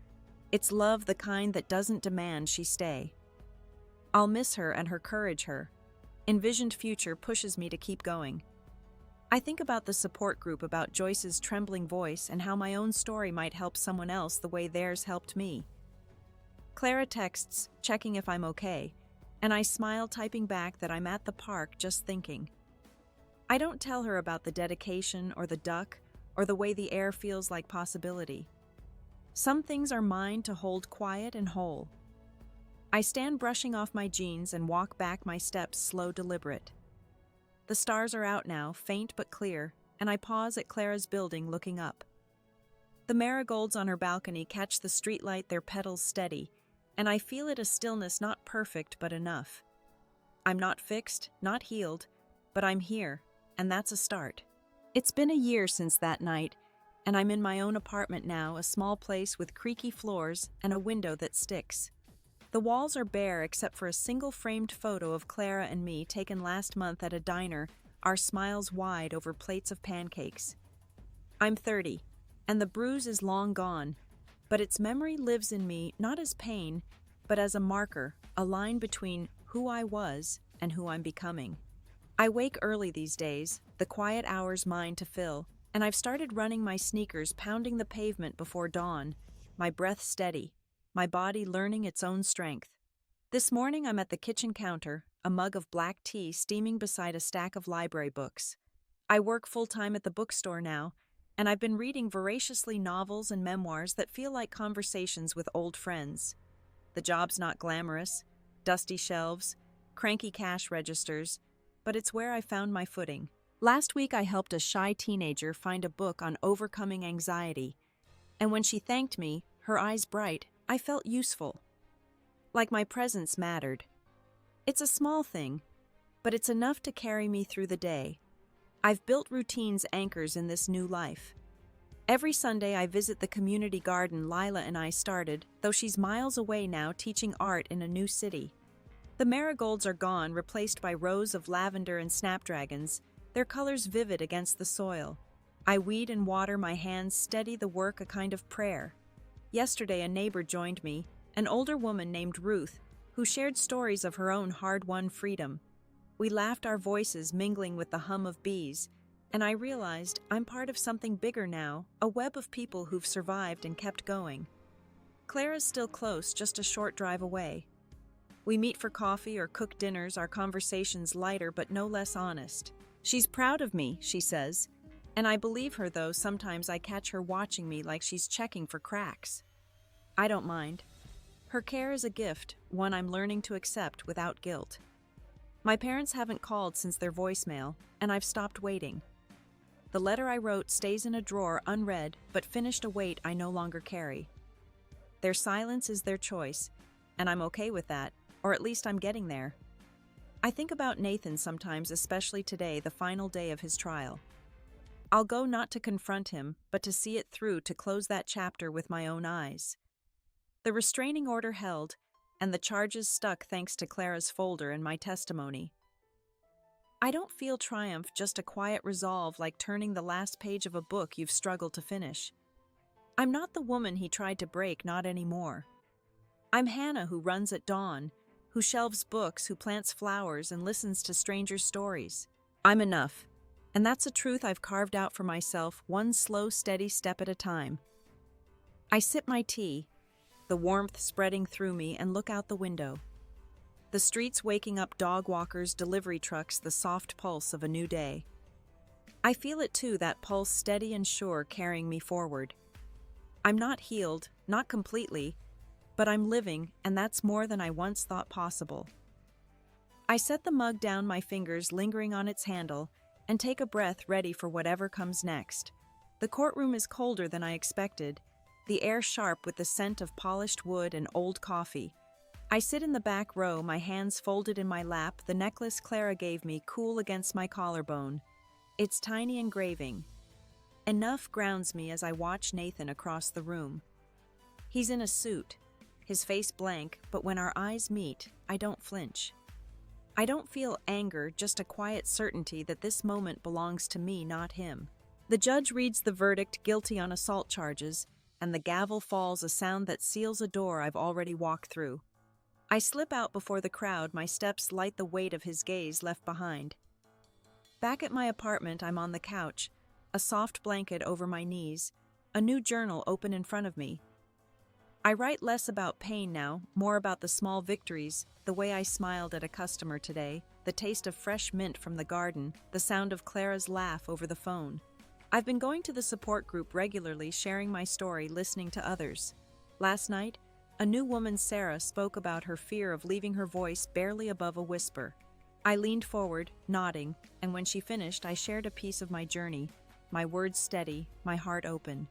It's love, the kind that doesn't demand she stay. I'll miss her and her courage, her envisioned future pushes me to keep going. I think about the support group, about Joyce's trembling voice, and how my own story might help someone else the way theirs helped me. Clara texts, checking if I'm okay, and I smile, typing back that I'm at the park just thinking. I don't tell her about the dedication or the duck or the way the air feels like possibility. Some things are mine to hold quiet and whole. I stand brushing off my jeans and walk back, my steps slow, deliberate. The stars are out now, faint but clear, and I pause at Clara's building, looking up. The marigolds on her balcony catch the streetlight, their petals steady, and I feel it, a stillness not perfect but enough. I'm not fixed, not healed, but I'm here, and that's a start. It's been a year since that night, and I'm in my own apartment now, a small place with creaky floors and a window that sticks. The walls are bare except for a single framed photo of Clara and me taken last month at a diner, our smiles wide over plates of pancakes. I'm 30, and the bruise is long gone, but its memory lives in me not as pain, but as a marker, a line between who I was and who I'm becoming. I wake early these days, the quiet hours mine to fill, and I've started running my sneakers, pounding the pavement before dawn, my breath steady, my body learning its own strength. This morning I'm at the kitchen counter, a mug of black tea steaming beside a stack of library books. I work full-time at the bookstore now, and I've been reading voraciously novels and memoirs that feel like conversations with old friends. The job's not glamorous, dusty shelves, cranky cash registers, but it's where I found my footing. Last week I helped a shy teenager find a book on overcoming anxiety, and when she thanked me, her eyes bright, I felt useful. Like my presence mattered. It's a small thing, but it's enough to carry me through the day. I've built routines, anchors in this new life. Every Sunday I visit the community garden Lila and I started, though she's miles away now teaching art in a new city. The marigolds are gone, replaced by rows of lavender and snapdragons, their colors vivid against the soil. I weed and water, my hands steady the work, a kind of prayer. Yesterday a neighbor joined me, an older woman named Ruth, who shared stories of her own hard-won freedom. We laughed, our voices mingling with the hum of bees, and I realized I'm part of something bigger now, a web of people who've survived and kept going. Clara's still close, just a short drive away. We meet for coffee or cook dinners, our conversations lighter but no less honest. She's proud of me, she says, and I believe her, though sometimes I catch her watching me like she's checking for cracks. I don't mind. Her care is a gift, one I'm learning to accept without guilt. My parents haven't called since their voicemail, and I've stopped waiting. The letter I wrote stays in a drawer unread, but finished a weight I no longer carry. Their silence is their choice, and I'm okay with that, or at least I'm getting there. I think about Nathan sometimes, especially today, the final day of his trial. I'll go not to confront him, but to see it through, to close that chapter with my own eyes. The restraining order held, and the charges stuck thanks to Clara's folder and my testimony. I don't feel triumph, just a quiet resolve, like turning the last page of a book you've struggled to finish. I'm not the woman he tried to break, not anymore. I'm Hannah, who runs at dawn, who shelves books, who plants flowers and listens to strangers' stories. I'm enough. And that's a truth I've carved out for myself, one slow, steady step at a time. I sip my tea, the warmth spreading through me, and look out the window. The streets waking up, dog walkers, delivery trucks, the soft pulse of a new day. I feel it too, that pulse steady and sure, carrying me forward. I'm not healed, not completely, but I'm living, and that's more than I once thought possible. I set the mug down, my fingers lingering on its handle, and take a breath, ready for whatever comes next. The courtroom is colder than I expected, the air sharp with the scent of polished wood and old coffee. I sit in the back row, my hands folded in my lap, the necklace Clara gave me cool against my collarbone. Its tiny engraving. Enough grounds me as I watch Nathan across the room. He's in a suit, his face blank, but when our eyes meet, I don't flinch. I don't feel anger, just a quiet certainty that this moment belongs to me, not him. The judge reads the verdict, guilty on assault charges, and the gavel falls, a sound that seals a door I've already walked through. I slip out before the crowd, my steps light the weight of his gaze left behind. Back at my apartment, I'm on the couch, a soft blanket over my knees, a new journal open in front of me. I write less about pain now, more about the small victories, the way I smiled at a customer today, the taste of fresh mint from the garden, the sound of Clara's laugh over the phone. I've been going to the support group regularly, sharing my story, listening to others. Last night, a new woman, Sarah, spoke about her fear of leaving her voice barely above a whisper. I leaned forward, nodding, and when she finished, I shared a piece of my journey, my words steady, my heart open.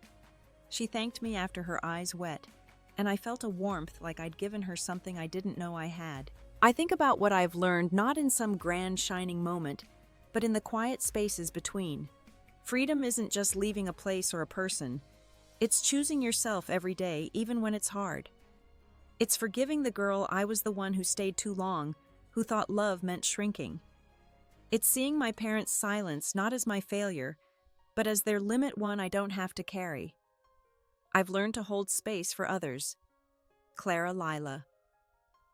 She thanked me after her eyes wet, and I felt a warmth like I'd given her something I didn't know I had. I think about what I've learned not in some grand shining moment, but in the quiet spaces between. Freedom isn't just leaving a place or a person. It's choosing yourself every day, even when it's hard. It's forgiving the girl I was, the one who stayed too long, who thought love meant shrinking. It's seeing my parents' silence not as my failure, but as their limit, one I don't have to carry. I've learned to hold space for others. Clara, Lila.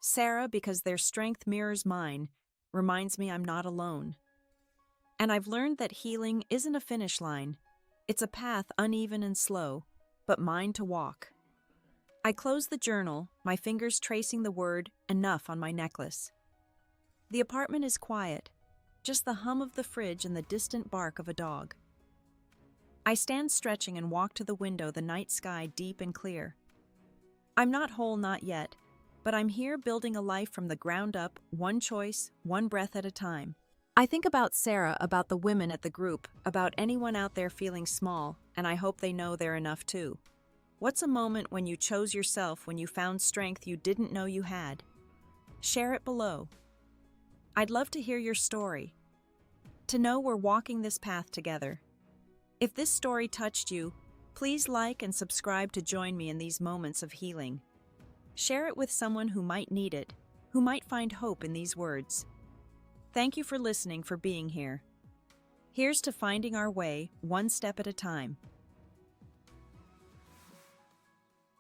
Sarah, because their strength mirrors mine, reminds me I'm not alone. And I've learned that healing isn't a finish line. It's a path, uneven and slow, but mine to walk. I close the journal, my fingers tracing the word enough on my necklace. The apartment is quiet, just the hum of the fridge and the distant bark of a dog. I stand stretching and walk to the window, the night sky deep and clear. I'm not whole, not yet, but I'm here building a life from the ground up, one choice, one breath at a time. I think about Sarah, about the women at the group, about anyone out there feeling small, and I hope they know they're enough too. What's a moment when you chose yourself, when you found strength you didn't know you had? Share it below. I'd love to hear your story, to know we're walking this path together. If this story touched you, please like and subscribe to join me in these moments of healing. Share it with someone who might need it, who might find hope in these words. Thank you for listening, for being here. Here's to finding our way, one step at a time.